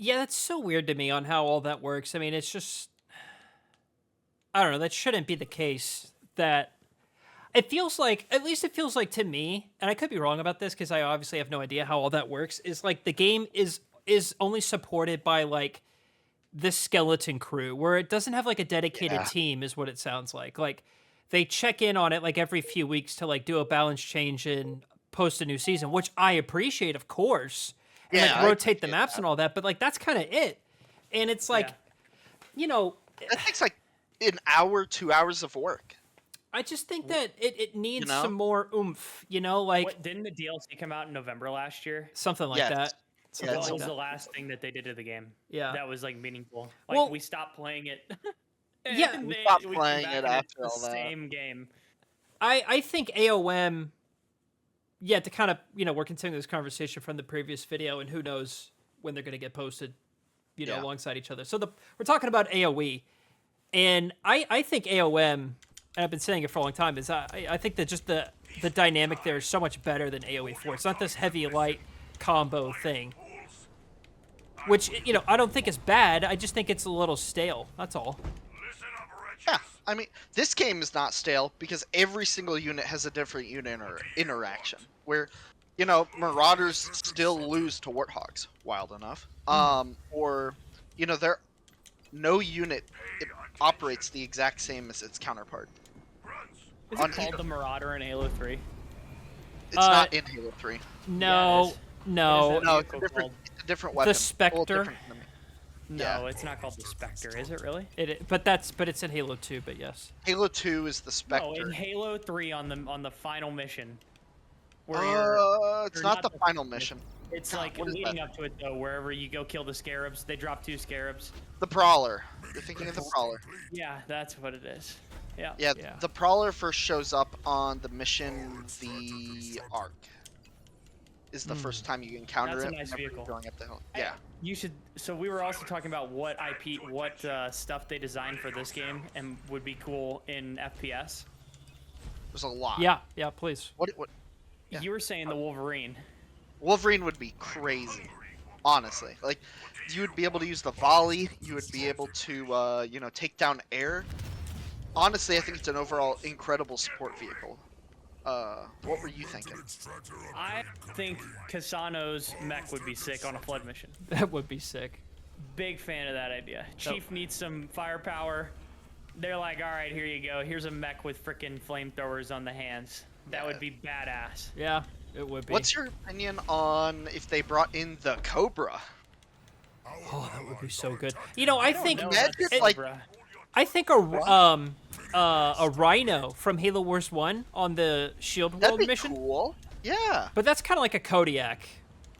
Yeah, that's so weird to me on how all that works. I mean, it's just I don't know. That shouldn't be the case. That it feels like, at least it feels like to me, and I could be wrong about this because I obviously have no idea how all that works. Is like the game is only supported by like the skeleton crew, where it doesn't have like a dedicated Yeah. team, is what it sounds like. Like they check in on it like every few weeks to like do a balance change and post a new season, which I appreciate, of course, and like Yeah, I rotate the appreciate maps that. and all that. But like that's kind of it. And it's like, Yeah. you know, That takes like an hour, 2 hours of work. I just think that it You needs some know? more oomph, like What didn't the DLC come out in November last year? something like Yes. that. Yeah, Something What it's like was that. the last thing that they did to the game? Yeah. That was like meaningful. Like Well, we stopped playing it. yeah, And we stopped we came playing back it and it's after the all that. same game. I think AOM, yeah, to kind of, we're continuing this conversation from the previous video, and who knows when they're going to get posted, Yeah. alongside each other. So we're talking about AOE, and I think AOM, and I've been saying it for a long time, is I think that just the dynamic there is so much better than AOE 4. It's not this heavy light combo thing, which, I don't think is bad. I just think it's a little stale. That's all. Yeah, I mean, this game is not stale because every single unit has a different unit interaction. Where, Marauders still lose to Warthogs, wild enough. Or, there no unit operates the exact same as its counterpart. Is On it called either- the Marauder in Halo 3? It's not in Halo 3. No, Yeah, it is. no. What is No, that it's a vehicle different. called? It's a different weapon. Spectre? Different enemy. No, Yeah. it's not called the Spectre, is it really? But it's in Halo 2, but yes. Halo 2 is the Spectre. No, in Halo 3 on the final mission. Where you're, It's or not the the final mission. It's God, like what is leading that? up to it though, wherever you go kill the scarabs, they drop 2 scarabs. The Prowler. You're thinking of the Prowler. Yeah, that's what it is. Yeah. Yeah, Yeah. the Prowler first shows up on the mission The Ark. Is the first time you encounter That's a it. nice whenever you're vehicle. Going up the hill. Yeah. You should. So we were also talking about what stuff they designed for this game and would be cool in FPS. There's a lot. Yeah, please. What? Yeah. You were saying the Wolverine. Wolverine would be crazy. Honestly, like you would be able to use the volley. You would be able to, take down air. Honestly, I think it's an overall incredible support vehicle. What were you thinking? I think Kasano's mech would be sick on a flood mission. That would be sick. Big fan of that idea. Chief needs some firepower. They're like, all right, here you go. Here's a mech with frickin' flamethrowers on the hands. That would be badass. Yeah, it would be. What's your opinion on if they brought in the Cobra? Oh, that would be so good. I think No, Imagine, that's like- Cobra. I think a Rhino from Halo Wars 1 on the Shield That'd World be mission. cool. Yeah. But that's kind of like a Kodiak.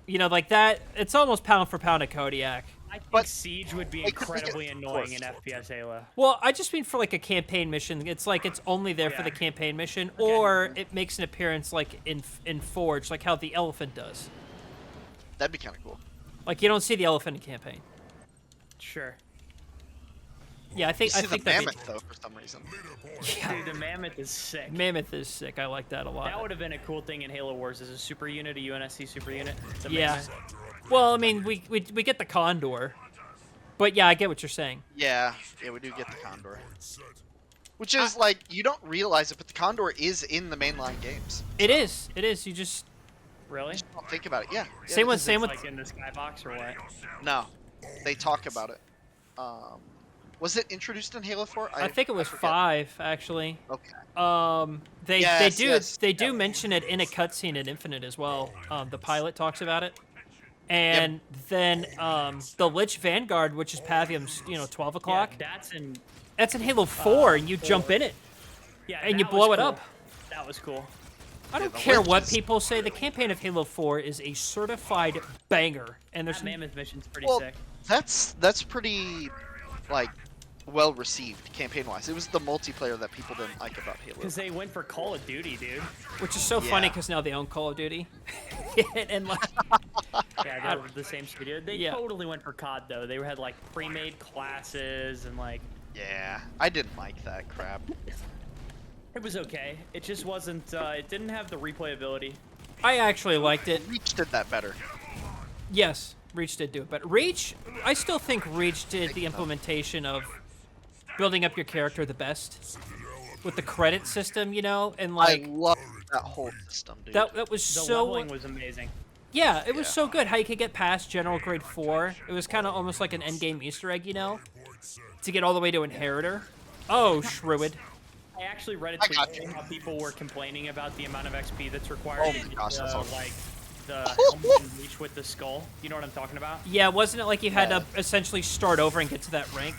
Like that. It's almost pound for pound a Kodiak. I think but Siege would be they could make it incredibly annoying in forced. FPS Halo. Well, I just mean for like a campaign mission. It's like it's only there for the Yeah. campaign mission, or it makes an appearance like in Forge, like how the elephant does. That'd be kind of cool. Like you don't see the elephant in campaign. Sure. Yeah, I You think see the that'd be- mammoth though for some reason. Dude, the Mammoth is sick. Mammoth is sick. I like that a lot. That would have been a cool thing in Halo Wars as a super unit, a UNSC super unit. The Yeah. Mammoth. Well, I mean, we get the Condor, but yeah, I get what you're saying. Yeah, we do get the Condor. Which is like you don't realize it, but the Condor is in the mainline games. It is. You just Really? Just don't think about it. Yeah. Same with- Is same it, with- like in the skybox or what? No, they talk about it. Was it introduced in Halo 4? I think it was forget. 5 actually. Okay. They Yes, do mention it in a cutscene in Infinite as well. The pilot talks about it, and then the Lich Vanguard, which is Pavium's 12 o'clock. Yeah, That's in Halo 4, and you jump in it. yeah, And you that blow was it cool. up. That was cool. I don't the care Lich what is- people say. The campaign of Halo 4 is a certified banger, and there's That Mammoth mission's pretty Well, sick. that's pretty like well received campaign wise. It was the multiplayer that people didn't like about Halo. Because they went for Call of Duty, dude. which is so funny Yeah. because now they own Call of Duty, and like Yeah, they're the same studio. They Yeah. totally went for COD though. They had like pre-made classes and like Yeah, I didn't like that crap. it was okay. It just wasn't. It didn't have the replayability. I actually liked it. Reach did that better. Yes, Reach did do it, but Reach, I still think Reach did the implementation of building up your character the best with the credit system, you know, and like I love that whole system, dude. that was The so leveling was amazing. yeah, it was Yeah. so good how you could get past General Grade 4. It was kind of almost like an endgame Easter egg, you know, to get all the way to Inheritor. Oh, Shrewd. I actually read a I tweet got saying how people were complaining about the amount of XP that's required Oh to my get gosh, that's awesome. like the helmet and reach with the skull. You know what I'm talking about? Yeah, wasn't it like you had Yeah. to essentially start over and get to that rank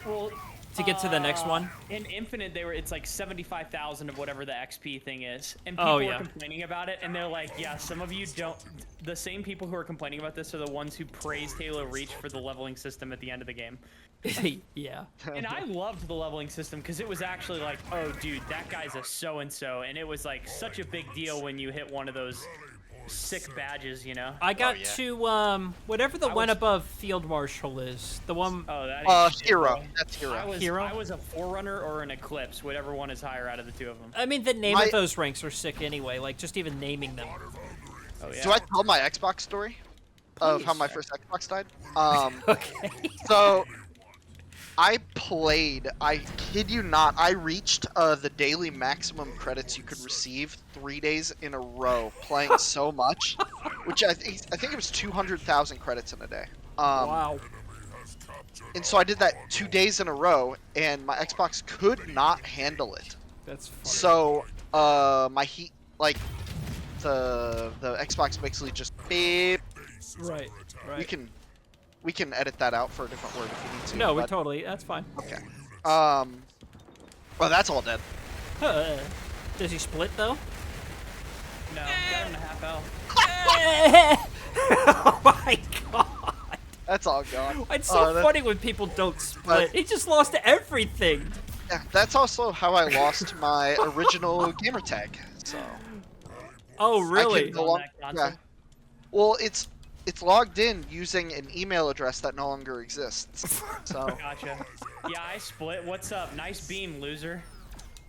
Well, to get to the next one? in Infinite, it's like 75,000 of whatever the XP thing is, and people Oh, were yeah. complaining about it, and they're like, yeah, some of you don't. The same people who are complaining about this are the ones who praised Halo Reach for the leveling system at the end of the game. Yeah. And I loved the leveling system because it was actually like, oh, dude, that guy's a so-and-so, and it was like such a big deal when you hit one of those sick badges, you know? I got yeah. to whatever the I one was- above Field Marshal is. The one Oh, that ain't shit, Hero. bro. That's Hero. Hero? I was a Forerunner or an Eclipse, whatever one is higher out of the two of them. I mean, the name My- of those ranks are sick anyway, like just even naming them. Oh, yeah. Do I tell my Xbox story of how Please. my first Xbox died? Okay. So I played. I kid you not. I reached the daily maximum credits you could receive 3 days in a row, playing so much, which I think it was 200,000 credits in a day. Wow. And so I did that 2 days in a row, and my Xbox could not handle it. That's funny. So my heat, like the Xbox basically just beep. Right. We can edit that out for a different word if you need to. No, we but- totally. That's fine. Okay. Well, that's all dead. Does he split though? No, got him to half L. Oh my god! That's all gone. It's so that- funny when people don't split. He just lost everything. Yeah, that's also how I lost my original gamer tag. So. Oh I really? can no On lon- that console? yeah. Well, it's logged in using an email address that no longer exists. So. Gotcha. Yeah, I split. What's up? Nice beam, loser.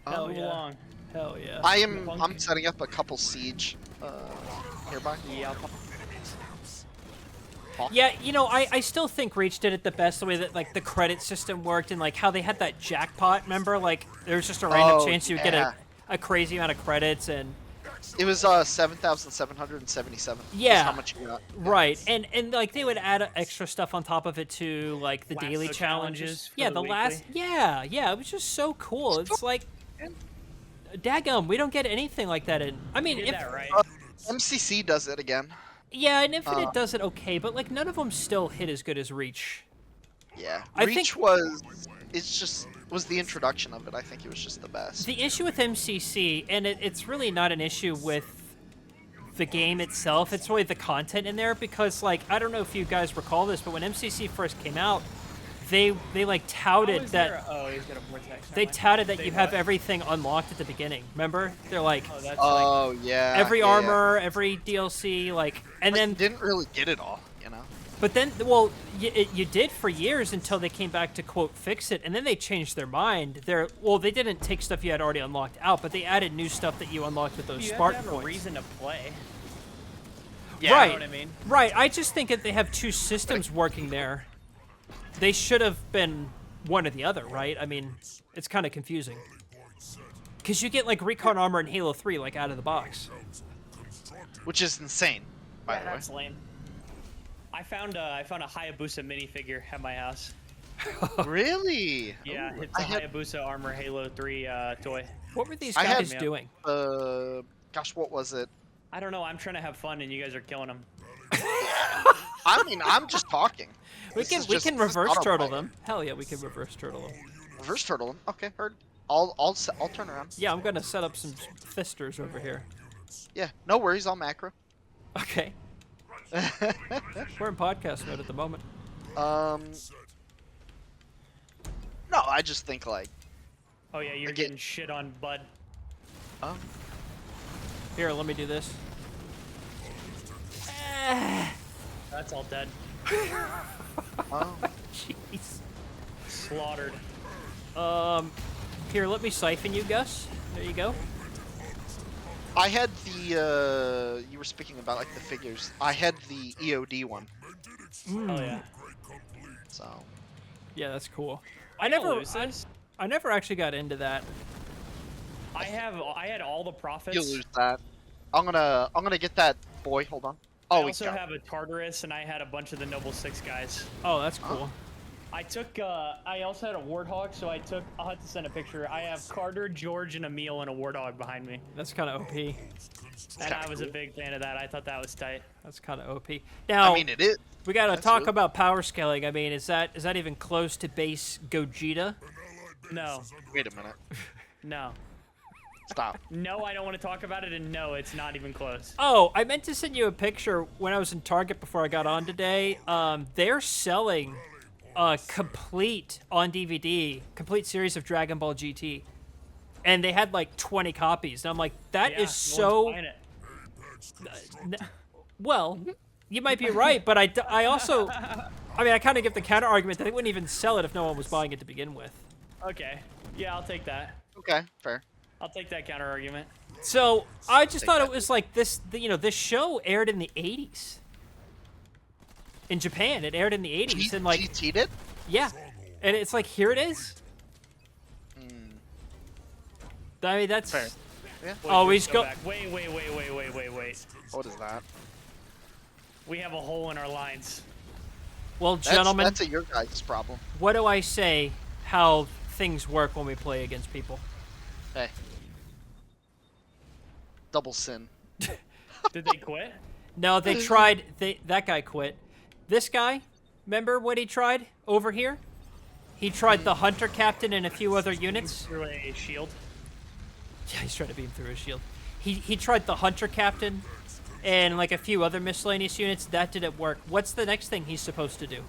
Hell Move yeah. along. Hell yeah. I'm setting up a couple siege nearby. Yeah. Yeah, you know, I still think Reach did it the best, the way that like the credit system worked and like how they had that jackpot. Remember, like there was just a random Oh, chance you would get yeah. a crazy amount of credits and. It was 7,777. Yeah. That's how much you got. Right, and like they would add extra stuff on top of it too, like the Lasso daily challenges challenges. for Yeah, the the last. weekly. Yeah, it was just so cool. It's like, daggum, we don't get anything like that in. I mean, You did that right. MCC does it again. yeah, and Infinite does it okay, but like none of them still hit as good as Reach. Yeah. I Reach think- was the introduction of it. I think it was just the best. The issue with MCC, and it's really not an issue with the game itself, it's really the content in there, because like I don't know if you guys recall this, but when MCC first came out, they like touted that Oh, he's got a vortex. they touted that They you have what? everything unlocked at the beginning. Remember? They're like Oh, that's like. Oh yeah. every yeah, armor, every DLC, like, and But then you didn't really get it all, you know. but then well, you did for years until they came back to quote fix it, and then they changed their mind. They didn't take stuff you had already unlocked out, but they added new stuff that you unlocked with those You have spark to have points. a reason to play. Yeah. Right. You know what I mean? Right, I just think that they have two systems working there. They should have been one or the other, right? I mean, it's kind of confusing. Because you get, like, Recon Armor in Halo 3, like, out of the box. Which is insane, by Yeah, the way. that's lame. I found a Hayabusa minifigure at my house. Really? Yeah, Ooh, it's a I had, Hayabusa Armor Halo 3 toy. What were these I had- guys doing? gosh, what was it? I don't know. I'm trying to have fun, and you guys are killing them. I mean, I'm just talking. We This can is we just- can this is reverse turtle autopilot. them. Hell yeah, we can reverse turtle them. Reverse turtle him. Okay, heard. I'll turn around. Yeah, I'm gonna set up some fisters over here. Yeah, no worries. I'll macro. Okay, we're in podcast mode at the moment. No, I just think like, Oh yeah, you're I get- getting shit on, bud. oh, Here, let me do this. That's all dead. oh. Jeez. Slaughtered. Here, let me siphon you, Gus. There you go. I had the you were speaking about like the figures. I had the EOD one. Oh yeah. So Yeah, that's cool. I lose this. I never actually got into that. I had all the profits. you lose that. I'm gonna get that boy. Hold on. Oh, I we also got it. have a Tartarus, and I had a bunch of the Noble 6 guys. Oh, that's cool. I took, I also had a Warthog, so I'll have to send a picture. I have Carter, George, and Emil, and a Warthog behind me. That's kind of OP. And I was a big fan of that. I thought that was tight. That's kind of OP. Now, I mean, it is. we got to That's talk really- about power scaling. I mean, is that even close to base Gogeta? No. Wait a minute. No. Stop. No, I don't want to talk about it, and no, it's not even close. Oh, I meant to send you a picture when I was in Target before I got on today. They're selling a complete on DVD, complete series of Dragon Ball GT, and they had like 20 copies. And I'm like, that Yeah, is no one's so. buying it. Well, you might be right, but I also, I mean, I kind of give the counter argument that they wouldn't even sell it if no one was buying it to begin with. Okay. Yeah, I'll take that. Okay, fair. I'll take that counter argument. So I just thought it was like this. This show aired in the 80s. In Japan, it aired in the 80s, and like, GT'd it? yeah, and it's like here it is. I mean, that's. Fair. Yeah. Wait, Always go go- back. Wait. What is that? We have a hole in our lines. Well, gentlemen, That's your guys' problem. what do I say? How things work when we play against people? Hey. Double sin. Did they quit? No, they tried. That guy quit. This guy, remember what he tried over here? He tried the Hunter Captain and a few other units. Through a shield. Yeah, he's trying to beam through a shield. He tried the Hunter Captain and like a few other miscellaneous units. That didn't work. What's the next thing he's supposed to do?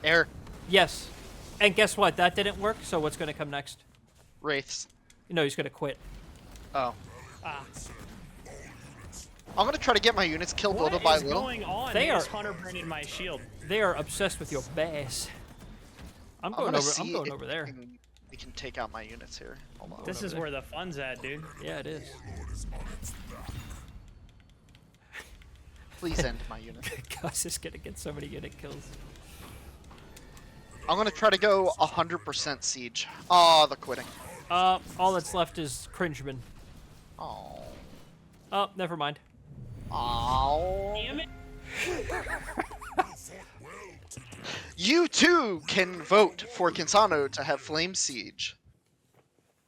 Air. Yes. And guess what? That didn't work. So what's going to come next? Wraiths. No, he's going to quit. Oh. Ah. I'm gonna try to get my units killed What little by is little. going on? They Just are- Hunter branded my shield. They are obsessed with your bass. I'm I'm going gonna over. see I'm going if over there. we can take out my units here. Hold on. This over is there. where the fun's at, dude. Yeah, it is. Please end my unit. Gus is gonna get so many unit kills. I'm gonna try to go 100% siege. Oh, the quitting. All that's left is Cringeman. Oh. Oh, never mind. Oh. Damn it. You too can vote for Kinsano to have Flame Siege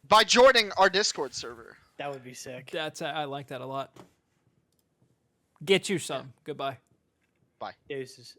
by joining our Discord server. That would be sick. I like that a lot. Get you some. Goodbye. Bye. Deuces.